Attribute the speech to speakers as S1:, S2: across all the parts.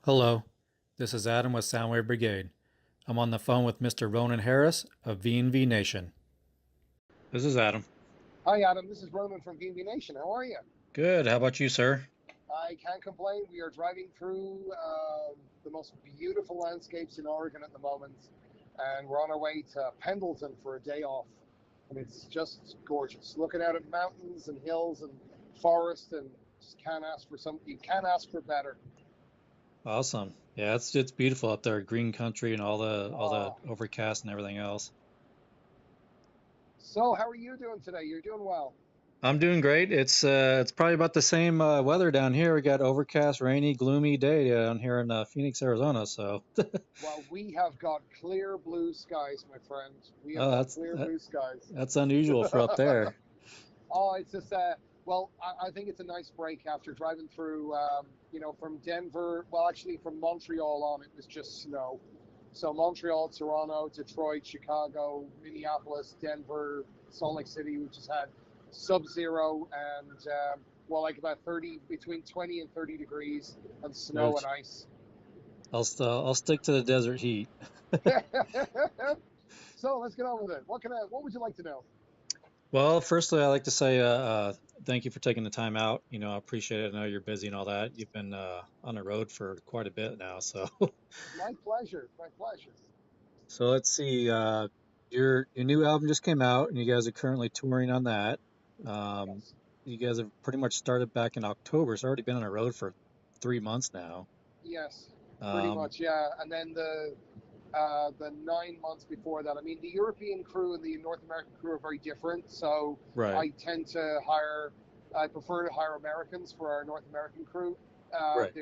S1: Hello, this is Adam with Soundwave Brigade. I'm on the phone with Mr. Ronan Harris of VNV Nation. This is Adam.
S2: Hi, Adam. This is Ronan from VNV Nation. How are you?
S1: Good. How about you, sir?
S2: I can't complain. We are driving through the most beautiful landscapes in Oregon at the moment, and we're on our way to Pendleton for a day off. And it's just gorgeous. Looking out at mountains and hills and forest, and just can't ask for some. You can't ask for better.
S1: Awesome. Yeah, it's beautiful up there, green country and all the
S2: Oh,
S1: overcast and everything else.
S2: so how are you doing today? You're doing well.
S1: I'm doing great. It's probably about the same weather down here. We got overcast, rainy, gloomy day down here in Phoenix, Arizona. So,
S2: Well, we have got clear blue skies, my friend. We have
S1: oh,
S2: got clear blue skies.
S1: that's unusual for up there.
S2: Oh, it's just well, I think it's a nice break after driving through, from Denver. Well, actually, from Montreal on, it was just snow. So Montreal, Toronto, Detroit, Chicago, Minneapolis, Denver, Salt Lake City, we just had sub-zero and like about 30, between 20 and 30 degrees, and snow and
S1: Ouch.
S2: ice.
S1: I'll stick to the desert heat.
S2: So let's get on with it. What would you like to know?
S1: Well, firstly, I'd like to say thank you for taking the time out. I appreciate it. I know you're busy and all that. You've been on the road for quite a bit now. So,
S2: My pleasure. My pleasure.
S1: so let's see. Your new album just came out, and you guys are currently touring on that. Um,
S2: Yes.
S1: you guys have pretty much started back in October. It's already been on the road for 3 months now.
S2: Yes, pretty
S1: Um,
S2: much, yeah. And then the 9 months before that, I mean, the European crew and the North American crew are very different. So
S1: right,
S2: I prefer to hire Americans for our North American crew.
S1: right,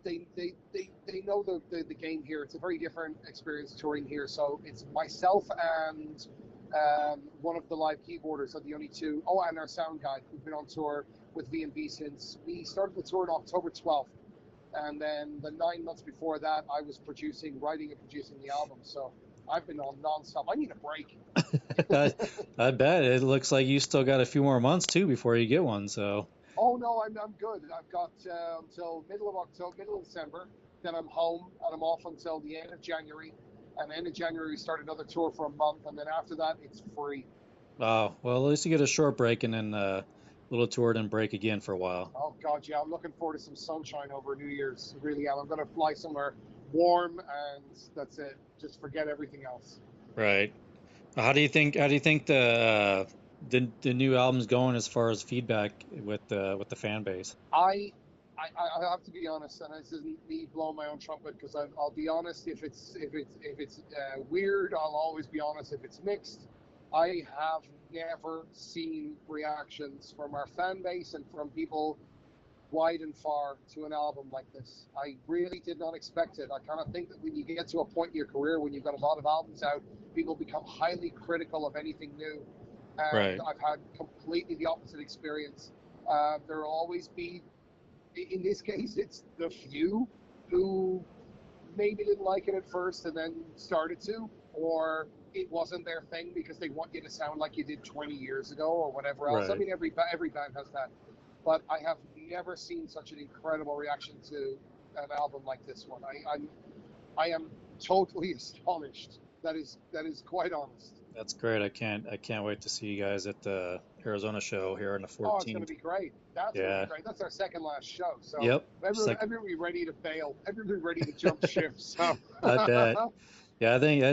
S2: They know the game here. It's a very different experience touring here. So it's myself and one of the live keyboarders are the only two. Oh, and our sound guy who've been on tour with VNV since we started the tour on October 12th. And then the 9 months before that, I was writing and producing the album. So I've been on nonstop. I need a break.
S1: I, I bet it looks like you still got a few more months too before you get one. So,
S2: Oh no, I'm good. I've got until middle of October, middle of December. Then I'm home and I'm off until the end of January. And the end of January, we start another tour for a month, and then after that, it's free.
S1: oh well, at least you get a short break and then a little tour and break again for a while.
S2: Oh God, yeah, I'm looking forward to some sunshine over New Year's. Really am. I'm going to fly somewhere warm, and that's it. Just forget everything else.
S1: Right. How do you think the new album's going as far as feedback with the fan base?
S2: I, I have to be honest, and this isn't me blowing my own trumpet because I'll be honest. If it's weird, I'll always be honest. If it's mixed, I have never seen reactions from our fan base and from people wide and far to an album like this. I really did not expect it. I kind of think that when you get to a point in your career when you've got a lot of albums out, people become highly critical of anything new. And
S1: Right.
S2: I've had completely the opposite experience. There will always be, in this case, it's the few who maybe didn't like it at first and then started to, or it wasn't their thing because they want you to sound like you did 20 years ago or whatever else. I
S1: Right.
S2: mean, every band has that, but I have never seen such an incredible reaction to an album like this one. I am totally astonished. That is quite honest.
S1: That's great. I can't wait to see you guys at the Arizona show here on the
S2: Oh, it's going to
S1: 14th.
S2: be great. That's going to be
S1: Yeah.
S2: great. That's our second last show. So
S1: Yep.
S2: everybody ready to bail. Everybody ready to jump ship. So
S1: I bet. Yeah, I think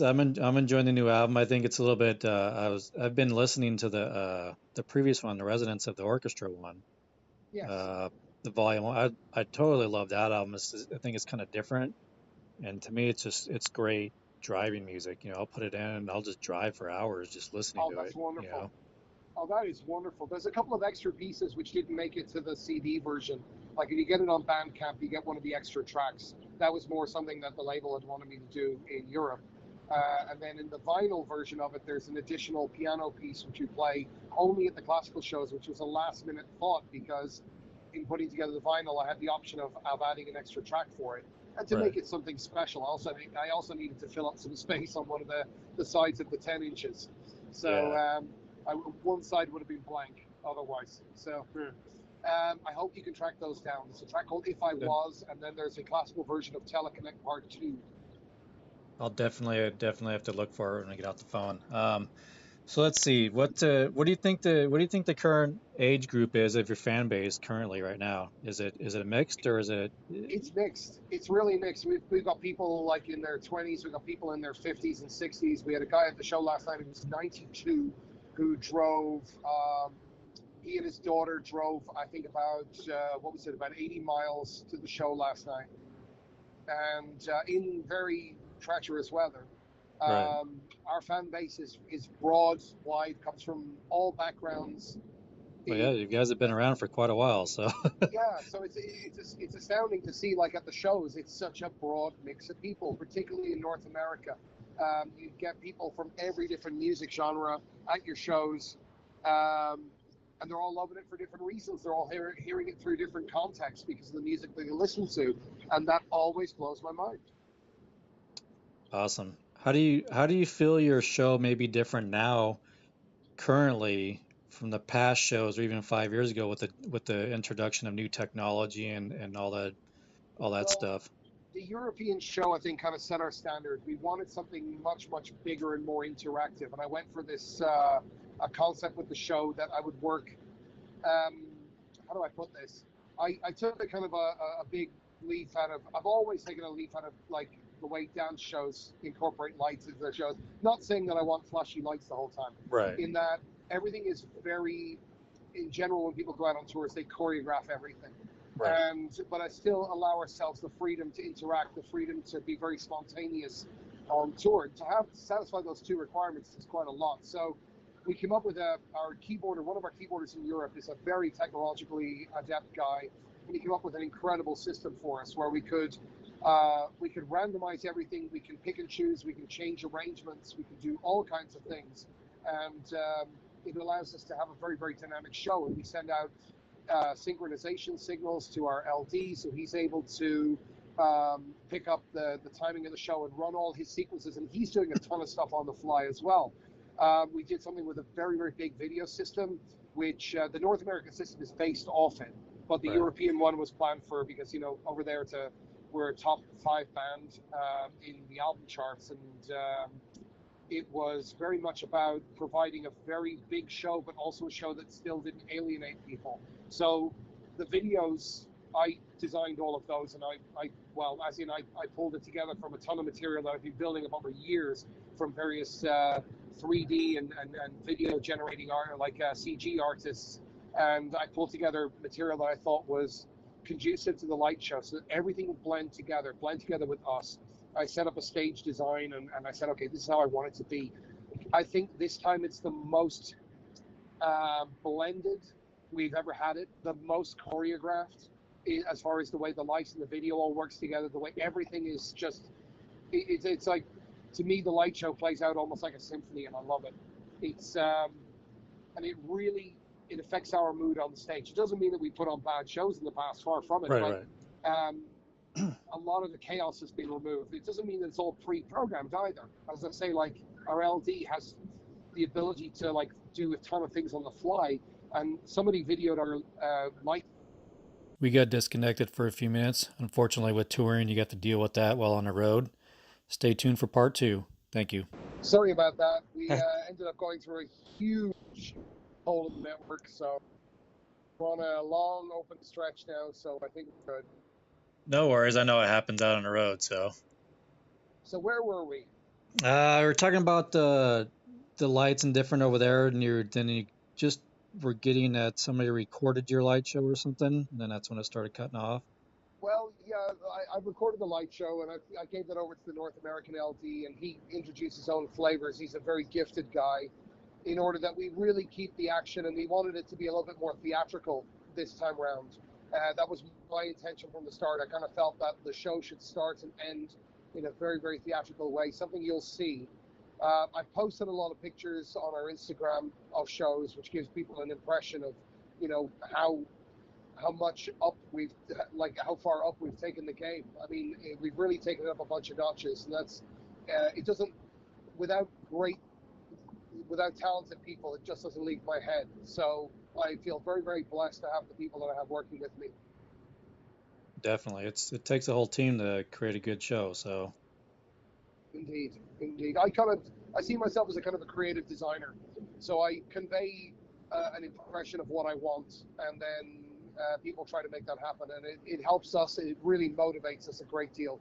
S1: I'm enjoying the new album. I think it's a little bit I've been listening to the previous one, the Residents of the Orchestra one.
S2: yes.
S1: Uh the volume one. I totally love that album. I think it's kind of different. And to me, it's great driving music. I'll put it in and I'll just drive for hours just listening
S2: Oh,
S1: to it.
S2: that's wonderful. Oh, that is wonderful. There's a couple of extra pieces which didn't make it to the CD version. Like if you get it on Bandcamp, you get one of the extra tracks. That was more something that the label had wanted me to do in Europe. And then in the vinyl version of it, there's an additional piano piece which you play only at the classical shows, which was a last minute thought because in putting together the vinyl, I had the option of adding an extra track for it. And to
S1: Right.
S2: make it something special, I also needed to fill up some space on one of the sides of the 10 inches. So
S1: Yeah.
S2: one side would have been blank otherwise. So I hope you can track those down. There's a track called If I
S1: Good.
S2: Was, and then there's a classical version of Teleconnect Part 2.
S1: I'll definitely have to look for it when I get off the phone. So let's see. What do you think the current age group is of your fan base currently right now? Is it mixed or is it
S2: It's mixed. It's really mixed. We've got people like in their 20s. We've got people in their 50s and 60s. We had a guy at the show last night who was 92 who drove. He and his daughter drove, I think, about what was it, about 80 miles to the show last night, and in very treacherous weather.
S1: right?
S2: Our fan base is broad, wide, comes from all backgrounds.
S1: Well, yeah,
S2: It,
S1: you guys have been around for quite a while, so
S2: yeah, so it's astounding to see, like at the shows, it's such a broad mix of people, particularly in North America. You get people from every different music genre at your shows, um, and they're all loving it for different reasons. They're all hearing it through different contexts because of the music that you listen to, and that always blows my mind.
S1: awesome. How do you feel your show may be different now currently from the past shows or even 5 years ago with the introduction of new technology and all that
S2: Well,
S1: stuff?
S2: the European show, I think, kind of set our standard. We wanted something much, much bigger and more interactive, and I went for this a concept with the show that I would work. Um, how do I put this? I took a kind of a big leaf out of. I've always taken a leaf out of like the way dance shows incorporate lights into their shows. Not saying that I want flashy lights the whole time.
S1: Right,
S2: In that everything is very, in general, when people go out on tours, they choreograph everything.
S1: right,
S2: But I still allow ourselves the freedom to interact, the freedom to be very spontaneous on tour. To have to satisfy those two requirements is quite a lot. So we came up with our keyboarder. One of our keyboarders in Europe is a very technologically adept guy, and he came up with an incredible system for us where we could randomize everything. We can pick and choose. We can change arrangements. We can do all kinds of things, and it allows us to have a very, very dynamic show. And we send out synchronization signals to our LD, so he's able to pick up the timing of the show and run all his sequences. And he's doing a ton of stuff on the fly as well. We did something with a very, very big video system, which the North American system is based off it, but the
S1: right.
S2: European one was planned for because over there we're a top 5 band in the album charts, and it was very much about providing a very big show, but also a show that still didn't alienate people. So the videos, I designed all of those, and I pulled it together from a ton of material that I've been building up over years from various 3D and video generating art, like CG artists, and I pulled together material that I thought was conducive to the light show, so that everything would blend together with us. I set up a stage design, and I said, okay, this is how I want it to be. I think this time it's the most blended we've ever had it, the most choreographed as far as the way the lights and the video all works together, the way everything is just, it's like, to me, the light show plays out almost like a symphony, and I love it. It's, and it really, it affects our mood on the stage. It doesn't mean that we put on bad shows in the past, far from it,
S1: Right,
S2: but
S1: right.
S2: um, a lot of the chaos has been removed. It doesn't mean that it's all pre-programmed either. As I say, like our LD has the ability to like do a ton of things on the fly, and somebody videoed our light.
S1: We got disconnected for a few minutes. Unfortunately, with touring, you got to deal with that while on the road. Stay tuned for part two. Thank you.
S2: Sorry about that. We ended up going through a huge hole in the network, so we're on a long open stretch now. So I think we're good.
S1: No worries. I know it happens out on the road.
S2: So where were we?
S1: We're talking about the lights and different over there, and you just were getting that somebody recorded your light show or something, and then that's when it started cutting off.
S2: Well, yeah, I recorded the light show, and I gave that over to the North American LD, and he introduced his own flavors. He's a very gifted guy, in order that we really keep the action, and we wanted it to be a little bit more theatrical this time around. That was my intention from the start. I kind of felt that the show should start and end in a very, very theatrical way, something you'll see. I posted a lot of pictures on our Instagram of shows, which gives people an impression of, how much up how far up we've taken the game. I mean, we've really taken it up a bunch of notches, and that's it doesn't without great without talented people, it just doesn't leave my head. So I feel very, very blessed to have the people that I have working with me.
S1: Definitely. It takes a whole team to create a good show. So
S2: Indeed, indeed. I see myself as a kind of a creative designer, so I convey an impression of what I want, and then people try to make that happen, and it helps us. It really motivates us a great deal.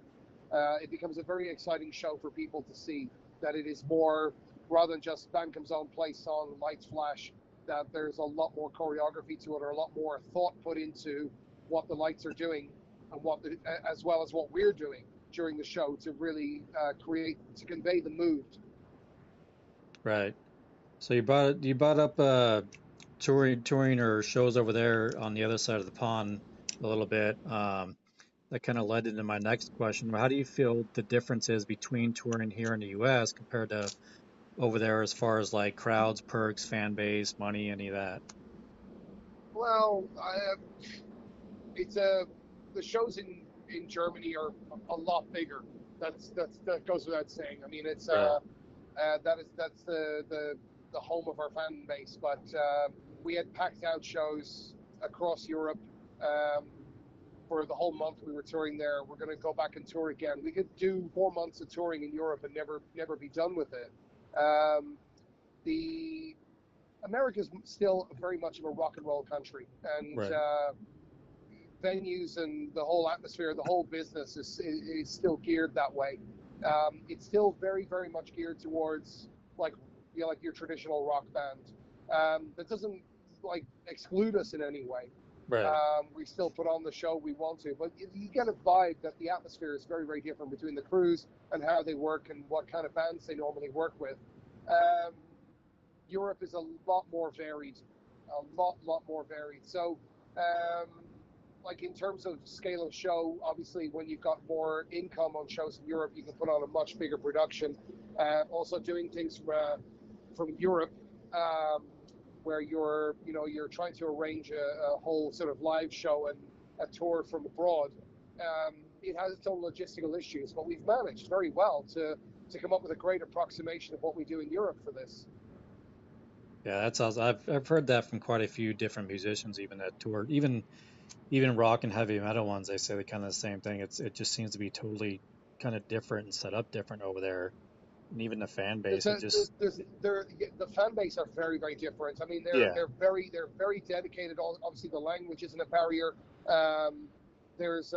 S2: It becomes a very exciting show for people to see that it is more rather than just band comes on, play song, lights flash. That there's a lot more choreography to it, or a lot more thought put into what the lights are doing, and as well as what we're doing during the show to really convey the mood.
S1: right. So you brought up touring or shows over there on the other side of the pond a little bit. That kind of led into my next question. How do you feel the difference is between touring here in the US compared to over there as far as like crowds, perks, fan base, money, any of that?
S2: Well, it's the shows in Germany are a lot bigger. That goes without saying. I mean, it's
S1: Right.
S2: that's the home of our fan base. But we had packed out shows across Europe. Um, for the whole month we were touring there. We're going to go back and tour again. We could do 4 months of touring in Europe and never be done with it. Um, the America's still very much of a rock and roll country, and
S1: Right.
S2: venues and the whole atmosphere, the whole business is still geared that way. It's still very, very much geared towards like like your traditional rock band. That doesn't like exclude us in any way.
S1: Right.
S2: We still put on the show we want to, but you get a vibe that the atmosphere is very, very different between the crews and how they work and what kind of bands they normally work with. Um, Europe is a lot more varied, lot more varied. So, um, like in terms of scale of show, obviously when you've got more income on shows in Europe, you can put on a much bigger production. Also doing things from Europe, where you're trying to arrange a whole sort of live show and a tour from abroad. It has its own logistical issues, but we've managed very well to come up with a great approximation of what we do in Europe for this.
S1: Yeah, that's awesome. I've heard that from quite a few different musicians, even that tour, even rock and heavy metal ones. They say the kind of the same thing. It just seems to be totally kind of different and set up different over there, and even the fan
S2: There's
S1: base. It
S2: a,
S1: just
S2: the fan base are very, very different. I mean,
S1: yeah,
S2: they're very dedicated. Obviously, the language isn't a barrier. There's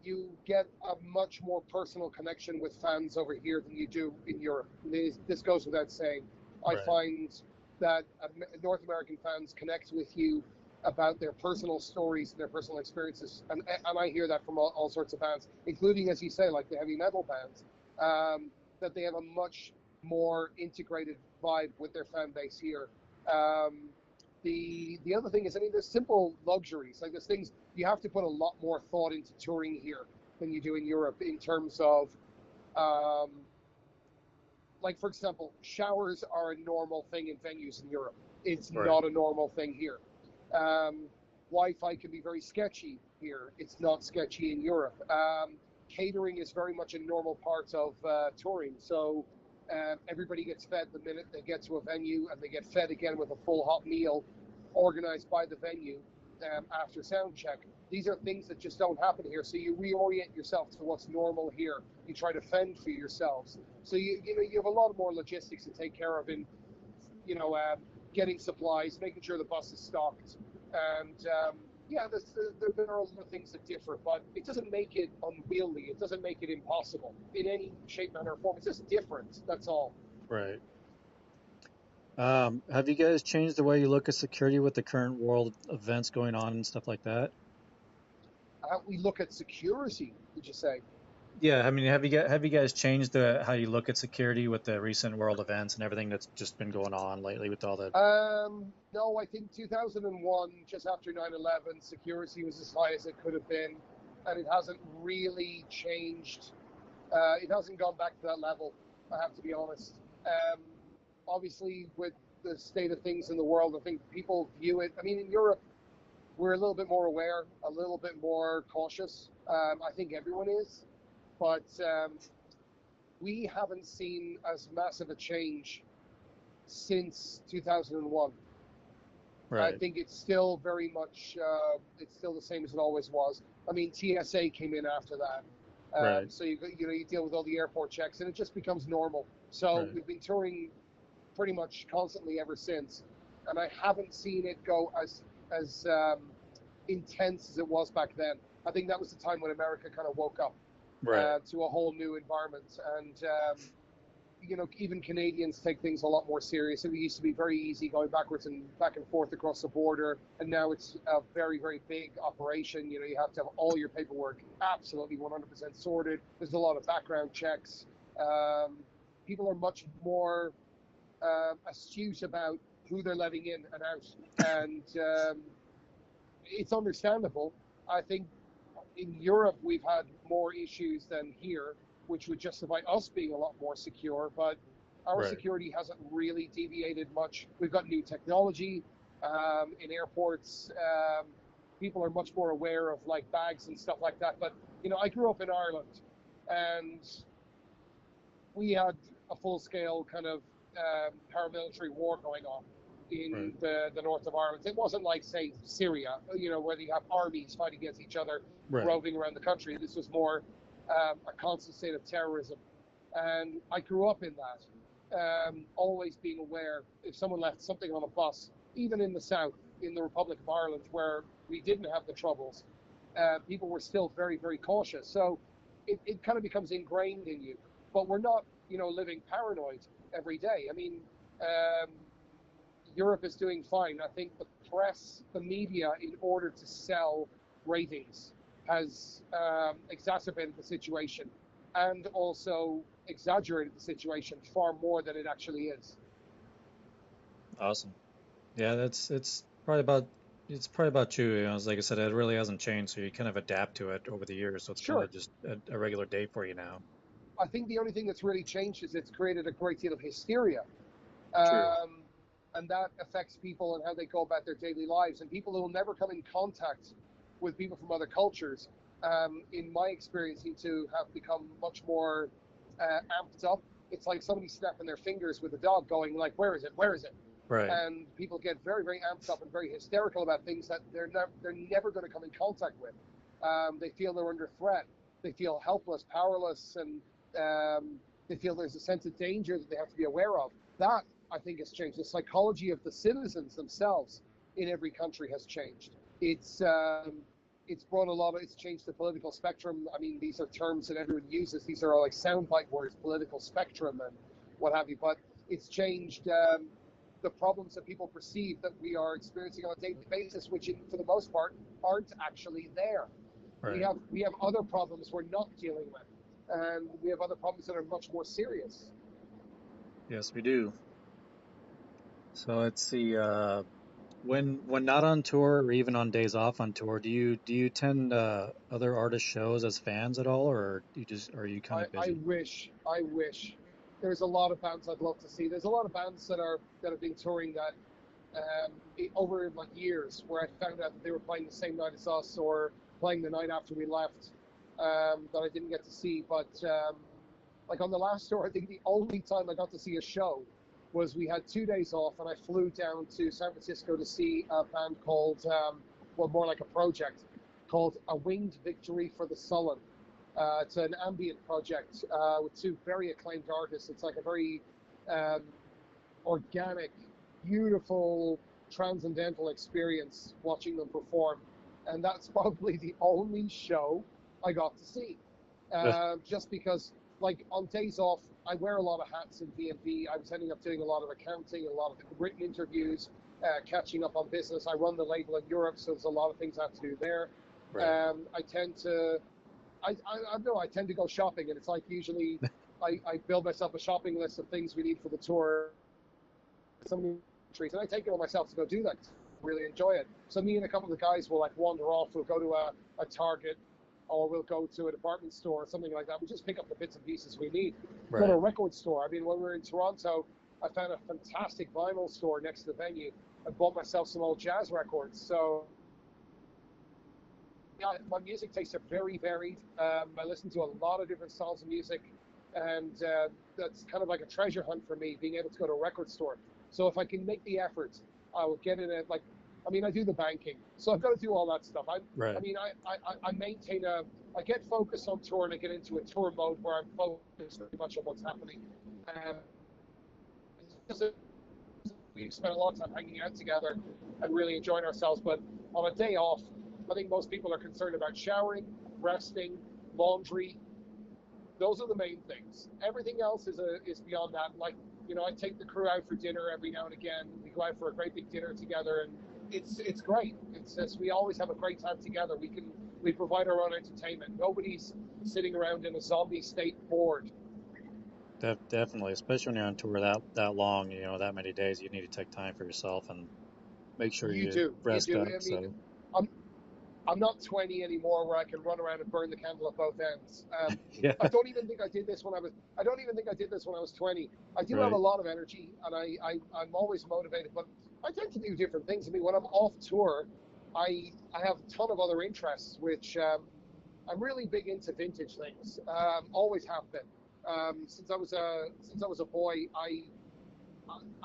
S2: You get a much more personal connection with fans over here than you do in Europe. This goes without saying. I
S1: right,
S2: find that North American fans connect with you about their personal stories and their personal experiences, and I hear that from all sorts of bands, including, as you say, like the heavy metal bands, that they have a much more integrated vibe with their fan base here. Um, the other thing is, I mean, there's simple luxuries. Like there's things you have to put a lot more thought into touring here than you do in Europe in terms of, um, like for example, showers are a normal thing in venues in Europe. It's
S1: right,
S2: not a normal thing here. Um, Wi-Fi can be very sketchy here. It's not sketchy in Europe. Catering is very much a normal part of touring. So everybody gets fed the minute they get to a venue, and they get fed again with a full hot meal organized by the venue after sound check. These are things that just don't happen here. So you reorient yourself to what's normal here. You try to fend for yourselves. So you have a lot more logistics to take care of in you know getting supplies, making sure the bus is stocked, and yeah, there are a lot of things that differ, but it doesn't make it unwieldy. It doesn't make it impossible in any shape, manner, or form. It's just different. That's all.
S1: right. Have you guys changed the way you look at security with the current world events going on and stuff like that?
S2: We look at security. Did you say?
S1: Yeah, I mean, have you guys changed the how you look at security with the recent world events and everything that's just been going on lately with all the
S2: No, I think 2001, just after 9/11, security was as high as it could have been, and it hasn't really changed. It hasn't gone back to that level. I have to be honest. Um, Obviously, with the state of things in the world, I think people view it. I mean, in Europe, we're a little bit more aware, a little bit more cautious. I think everyone is, but we haven't seen as massive a change since 2001. I
S1: Right.
S2: think it's still very much, it's still the same as it always was. I mean, TSA came in after that.
S1: Right.
S2: So you deal with all the airport checks, and it just becomes normal. So
S1: Right.
S2: we've been touring pretty much constantly ever since, and I haven't seen it go as intense as it was back then. I think that was the time when America kind of woke up
S1: Right.
S2: to a whole new environment, and even Canadians take things a lot more serious. It used to be very easy going backwards and back and forth across the border, and now it's a very, very big operation. You have to have all your paperwork absolutely 100% sorted. There's a lot of background checks. Um, People are much more astute about who they're letting in and out, and it's understandable. I think in Europe we've had more issues than here, which would justify us being a lot more secure, but our
S1: Right.
S2: security hasn't really deviated much. We've got new technology in airports. People are much more aware of like bags and stuff like that. But I grew up in Ireland, and we had a full-scale kind of paramilitary war going on in
S1: Right.
S2: the north of Ireland. It wasn't like, say, Syria, where you have armies fighting against each other,
S1: Right.
S2: roving around the country. This was more a constant state of terrorism. And I grew up in that, always being aware if someone left something on a bus, even in the south, in the Republic of Ireland, where we didn't have the troubles, people were still very, very cautious. So it kind of becomes ingrained in you. But we're not, living paranoid every day. I mean, um, Europe is doing fine. I think the press, the media, in order to sell ratings, has exacerbated the situation and also exaggerated the situation far more than it actually is.
S1: Awesome. Yeah, it's probably about true. It's like I said, it really hasn't changed, so you kind of adapt to it over the years. So it's kind
S2: Sure,
S1: of just a regular day for you now.
S2: I think the only thing that's really changed is it's created a great deal of hysteria.
S1: True.
S2: Um, and that affects people and how they go about their daily lives. And people who will never come in contact with people from other cultures, in my experience, seem to have become much more amped up. It's like somebody snapping their fingers with a dog, going like, "Where is it? Where is it?"
S1: Right.
S2: And people get very, very amped up and very hysterical about things that they're never going to come in contact with. They feel they're under threat. They feel helpless, powerless, and they feel there's a sense of danger that they have to be aware of. That, I think, has changed. The psychology of the citizens themselves in every country has changed. It's brought a lot of, it's changed the political spectrum. I mean, these are terms that everyone uses. These are all like soundbite words, political spectrum and what have you. But it's changed the problems that people perceive that we are experiencing on a daily basis, which, for the most part, aren't actually there. We
S1: Right.
S2: have we have other problems we're not dealing with, and we have other problems that are much more serious.
S1: Yes, we do. So let's see. When not on tour or even on days off on tour, do you attend other artist shows as fans at all, or are you kind
S2: I,
S1: of
S2: I
S1: busy?
S2: wish I wish there's a lot of bands I'd love to see. There's a lot of bands that have been touring that over like years, where I found out that they were playing the same night as us or playing the night after we left, that I didn't get to see. But like on the last tour, I think the only time I got to see a show was we had 2 days off, and I flew down to San Francisco to see a band called, well, more like a project called A Winged Victory for the Sullen. It's an ambient project with two very acclaimed artists. It's like a very um, organic, beautiful, transcendental experience watching them perform. And that's probably the only show I got to see. Just because, like, on days off, I wear a lot of hats in VNV. I was ending up doing a lot of accounting, a lot of written interviews, catching up on business. I run the label in Europe, so there's a lot of things I have to do there.
S1: Right.
S2: I tend to I know I tend to go shopping, and it's like usually I build myself a shopping list of things we need for the tour. Some trees, and I take it on myself to go do that. Really enjoy it. So me and a couple of the guys will like wander off. We'll go to a Target, or we'll go to a department store or something like that. We just pick up the bits and pieces we need. Go to
S1: Right.
S2: a record store. I mean, when we were in Toronto, I found a fantastic vinyl store next to the venue. I bought myself some old jazz records. So yeah, my music tastes are very varied. I listen to a lot of different styles of music, and that's kind of like a treasure hunt for me, being able to go to a record store. So if I can make the effort, I will get in it. Like I mean, I do the banking, so I've got to do all that stuff. I
S1: Right.
S2: mean, I maintain I get focused on tour, and I get into a tour mode where I'm focused very much on what's happening. Um, we spent a lot of time hanging out together and really enjoying ourselves. But on a day off, I think most people are concerned about showering, resting, laundry. Those are the main things. Everything else is beyond that. Like, you know, I take the crew out for dinner every now and again. We go out for a great big dinner together, and it's great. It's just, we always have a great time together. We provide our own entertainment. Nobody's sitting around in a zombie state bored.
S1: Definitely, especially when you're on tour that long, you know, that many days, you need to take time for yourself and make sure
S2: You
S1: you
S2: do, you
S1: rest
S2: do.
S1: up.
S2: I mean,
S1: So
S2: I'm I'm not 20 anymore where I can run around and burn the candle at both ends.
S1: yeah,
S2: I don't even think I did this when I was. I don't even think I did this when I was 20. I do have a
S1: right.
S2: lot of energy, and I'm always motivated. But I tend to do different things. I mean, when I'm off tour, I have a ton of other interests, which I'm really big into vintage things. Always have been. Since I was a boy, I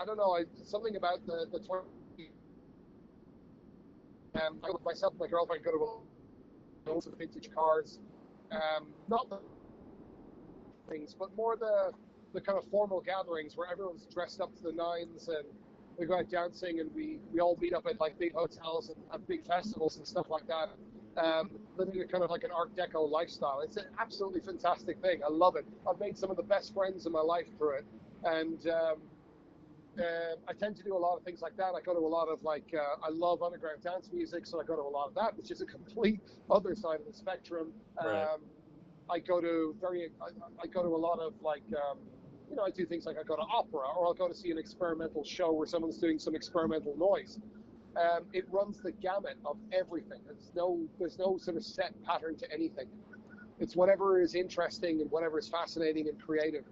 S2: don't know. Something about the 20. Myself and my girlfriend go to loads of vintage cars. Not the things, but more the kind of formal gatherings where everyone's dressed up to the nines, and we go out dancing, and we all meet up at like big hotels and have big festivals and stuff like that. Living a kind of like an Art Deco lifestyle. It's an absolutely fantastic thing. I love it. I've made some of the best friends in my life through it, and I tend to do a lot of things like that. I go to a lot of I love underground dance music, so I go to a lot of that, which is a complete other side of the spectrum.
S1: Right.
S2: I go to I go to a lot of you know, I do things like I go to opera, or I'll go to see an experimental show where someone's doing some experimental noise. It runs the gamut of everything. There's no sort of set pattern to anything. It's whatever is interesting and whatever is fascinating and creative.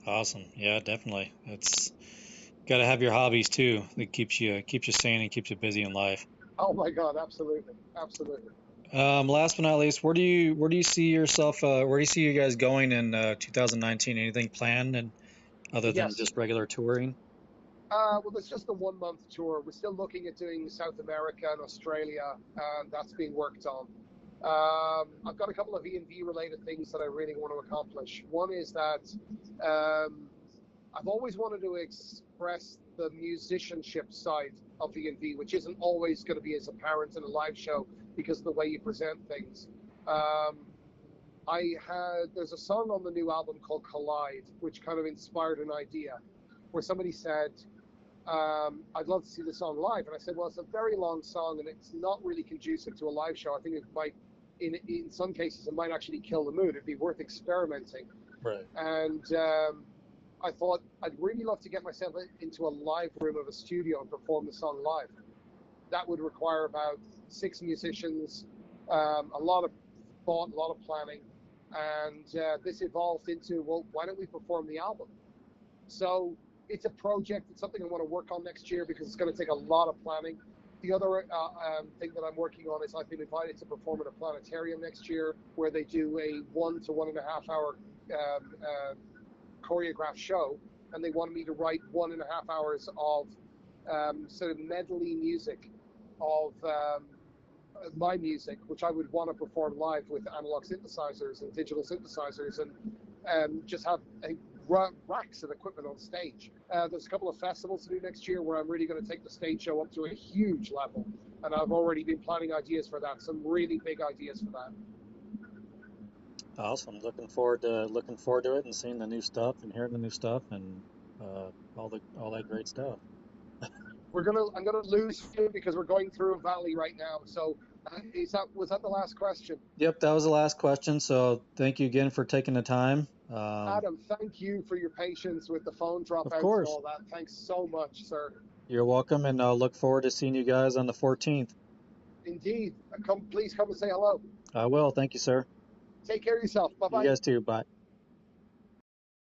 S1: Awesome. Yeah, definitely. It's got to have your hobbies too. That keeps you sane and keeps you busy in life.
S2: Oh my God, absolutely, absolutely.
S1: Last but not least, where do you see yourself? Where do you see you guys going in 2019? Anything planned, and other than
S2: Yes.
S1: just regular touring?
S2: Well, there's just a 1 month tour. We're still looking at doing South America and Australia, and that's being worked on. I've got a couple of VNV related things that I really want to accomplish. One is that um, I've always wanted to express the musicianship side of VNV, which isn't always going to be as apparent in a live show because of the way you present things. Um, there's a song on the new album called Collide, which kind of inspired an idea where somebody said, I'd love to see the song live. And I said, well, it's a very long song and it's not really conducive to a live show. I think it might, in some cases, it might actually kill the mood. It'd be worth experimenting.
S1: Right.
S2: And I thought I'd really love to get myself into a live room of a studio and perform the song live. That would require about 6 musicians, a lot of thought, a lot of planning. And this evolved into, well, why don't we perform the album? So it's a project. It's something I want to work on next year because it's going to take a lot of planning. The other thing that I'm working on is I've been invited to perform at a planetarium next year where they do a 1 to 1.5 hour choreographed show, and they wanted me to write 1.5 hours of sort of medley music of my music, which I would want to perform live with analog synthesizers and digital synthesizers, and just have racks of equipment on stage. There's a couple of festivals to do next year where I'm really going to take the stage show up to a huge level, and I've already been planning ideas for that. Some really big ideas for that.
S1: Awesome. Looking forward to it and seeing the new stuff and hearing the new stuff and all that great stuff.
S2: I'm gonna lose you because we're going through a valley right now. So, was that the last question?
S1: Yep, that was the last question. So thank you again for taking the time.
S2: Adam, thank you for your patience with the phone
S1: Of
S2: dropouts and
S1: course,
S2: all that. Thanks so much, sir.
S1: you're welcome, and I'll look forward to seeing you guys on the 14th.
S2: Indeed. Please come and say hello.
S1: I will. Thank you, sir.
S2: Take care of yourself. Bye
S1: You
S2: bye.
S1: guys too. Bye.